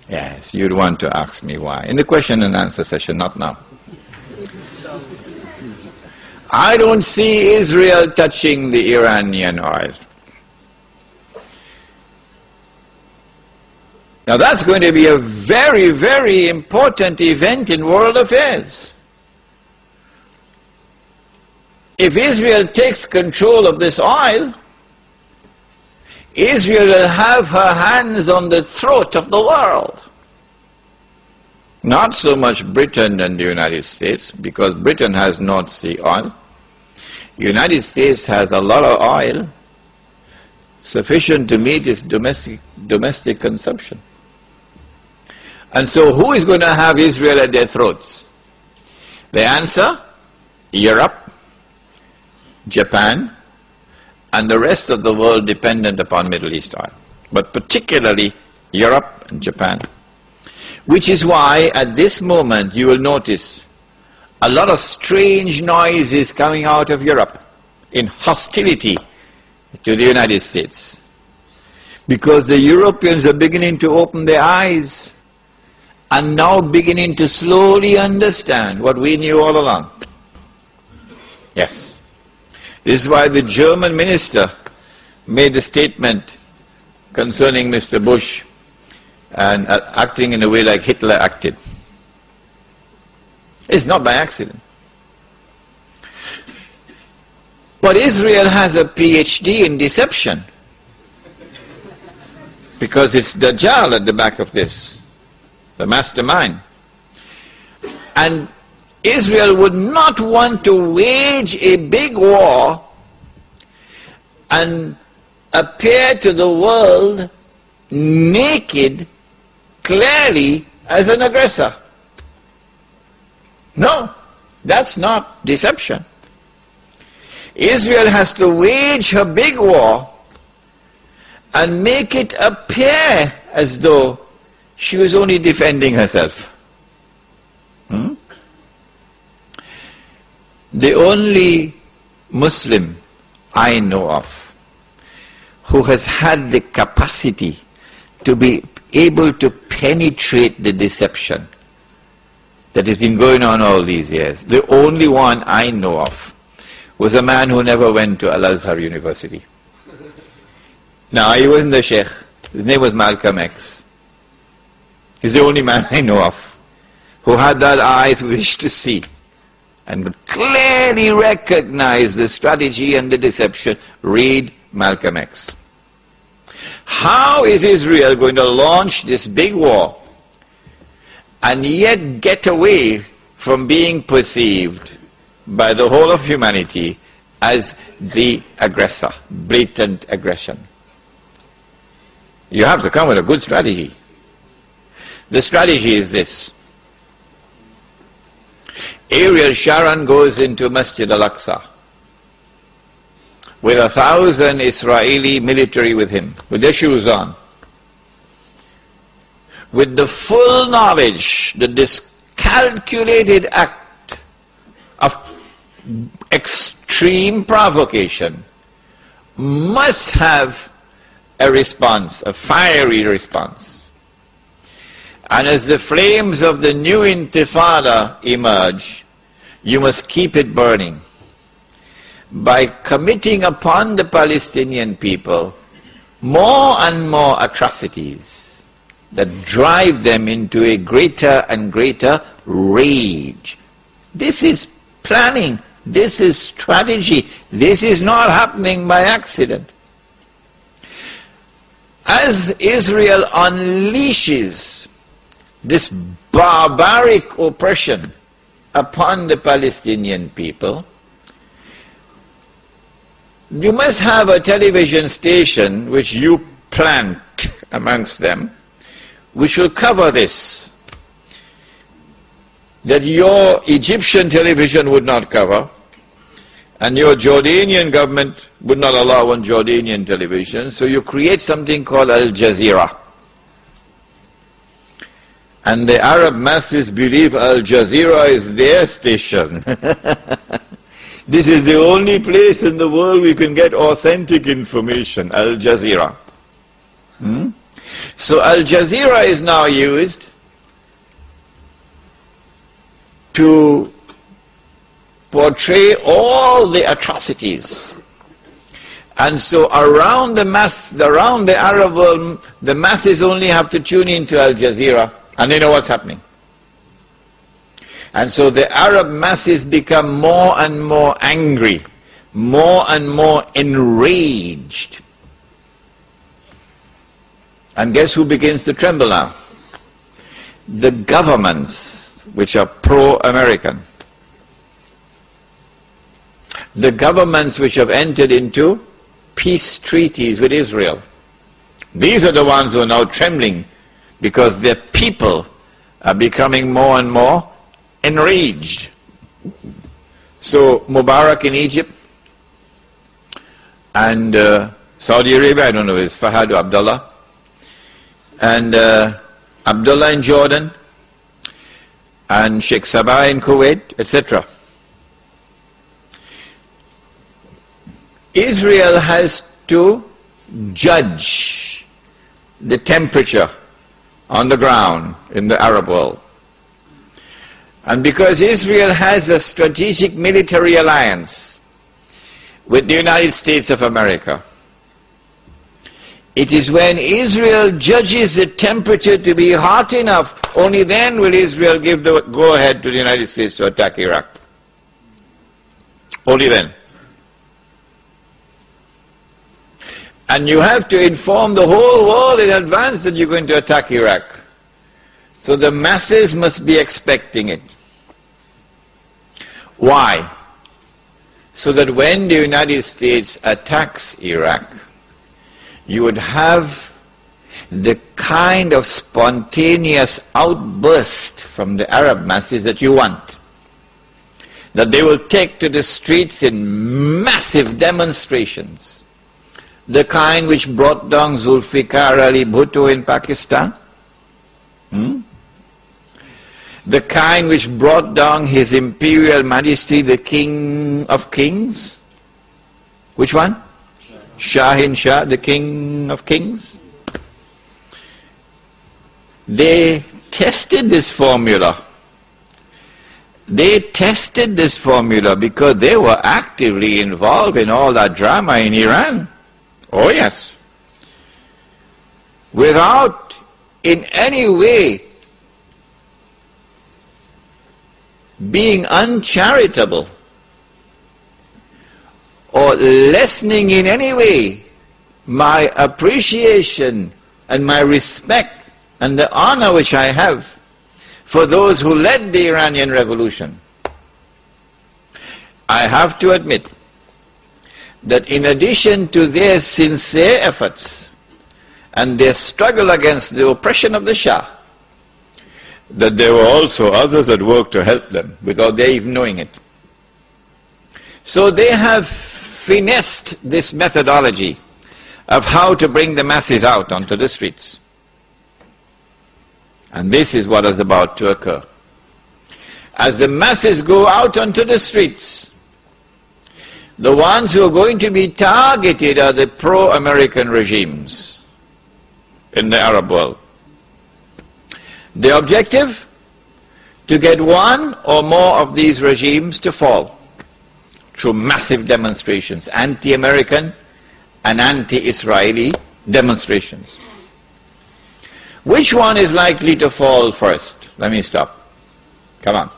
Yes, you'd want to ask me why. In the question and answer session, not now. I don't see Israel touching the Iranian oil. Now that's going to be a very, very important event in world affairs. If Israel takes control of this oil, Israel will have her hands on the throat of the world. Not so much Britain and the United States, because Britain has North Sea oil. The United States has a lot of oil, sufficient to meet its domestic consumption. And so who is going to have Israel at their throats? The answer, Europe, Japan, and the rest of the world dependent upon Middle East oil, but particularly Europe and Japan. Which is why at this moment you will notice a lot of strange noises coming out of Europe in hostility to the United States. Because the Europeans are beginning to open their eyes and now beginning to slowly understand what we knew all along. Yes. This is why the German minister made a statement concerning Mr. Bush and acting in a way like Hitler acted. It's not by accident. But Israel has a PhD in deception, because it's Dajjal at the back of this, the mastermind. And Israel would not want to wage a big war and appear to the world naked, clearly as an aggressor. No, that's not deception. Israel has to wage her big war and make it appear as though she was only defending herself. The only Muslim I know of who has had the capacity to be able to penetrate the deception that has been going on all these years, the only one I know of was a man who never went to Al-Azhar University. Now, he wasn't a sheikh. His name was Malcolm X. He's the only man I know of who had that eyes wish to see and would clearly recognize the strategy and the deception. Read Malcolm X. How is Israel going to launch this big war and yet get away from being perceived by the whole of humanity as the aggressor, blatant aggression? You have to come with a good strategy. The strategy is this. Ariel Sharon goes into Masjid al-Aqsa with 1,000 Israeli military with him, with their shoes on, with the full knowledge that this calculated act of extreme provocation must have a response, a fiery response. And as the flames of the new intifada emerge, you must keep it burning by committing upon the Palestinian people more and more atrocities that drive them into a greater and greater rage. This is planning, this is strategy, this is not happening by accident. As Israel unleashes this barbaric oppression upon the Palestinian people, you must have a television station which you plant amongst them, which will cover this, that your Egyptian television would not cover, and your Jordanian government would not allow on Jordanian television, so you create something called Al Jazeera. And the Arab masses believe Al Jazeera is their station. This is the only place in the world we can get authentic information, Al Jazeera. So Al Jazeera is now used to portray all the atrocities. And so around the Arab world, the masses only have to tune into Al Jazeera and they know what's happening. And so the Arab masses become more and more angry, more and more enraged. And guess who begins to tremble now? The governments which are pro-American. The governments which have entered into peace treaties with Israel. These are the ones who are now trembling because their people are becoming more and more enraged. So Mubarak in Egypt and Saudi Arabia, I don't know if it's Fahad or Abdullah, and Abdullah in Jordan, and Sheikh Sabah in Kuwait, etc. Israel has to judge the temperature on the ground in the Arab world. And because Israel has a strategic military alliance with the United States of America, it is when Israel judges the temperature to be hot enough, only then will Israel give the go-ahead to the United States to attack Iraq. Only then. And you have to inform the whole world in advance that you're going to attack Iraq. So the masses must be expecting it. Why? So that when the United States attacks Iraq, you would have the kind of spontaneous outburst from the Arab masses that you want. That they will take to the streets in massive demonstrations. The kind which brought down Zulfikar Ali Bhutto in Pakistan. The kind which brought down His Imperial Majesty, the King of Kings. Which one? Shahin Shah, the King of Kings. They tested this formula. They tested this formula because they were actively involved in all that drama in Iran. Oh yes. Without in any way being uncharitable or lessening in any way my appreciation and my respect and the honor which I have for those who led the Iranian Revolution. I have to admit that in addition to their sincere efforts and their struggle against the oppression of the Shah, that there were also others that worked to help them without their even knowing it. So they have finessed this methodology of how to bring the masses out onto the streets. And this is what is about to occur. As the masses go out onto the streets, the ones who are going to be targeted are the pro-American regimes in the Arab world. The objective? To get one or more of these regimes to fall through massive demonstrations, anti-American and anti-Israeli demonstrations. Which one is likely to fall first? Let me stop. Come on.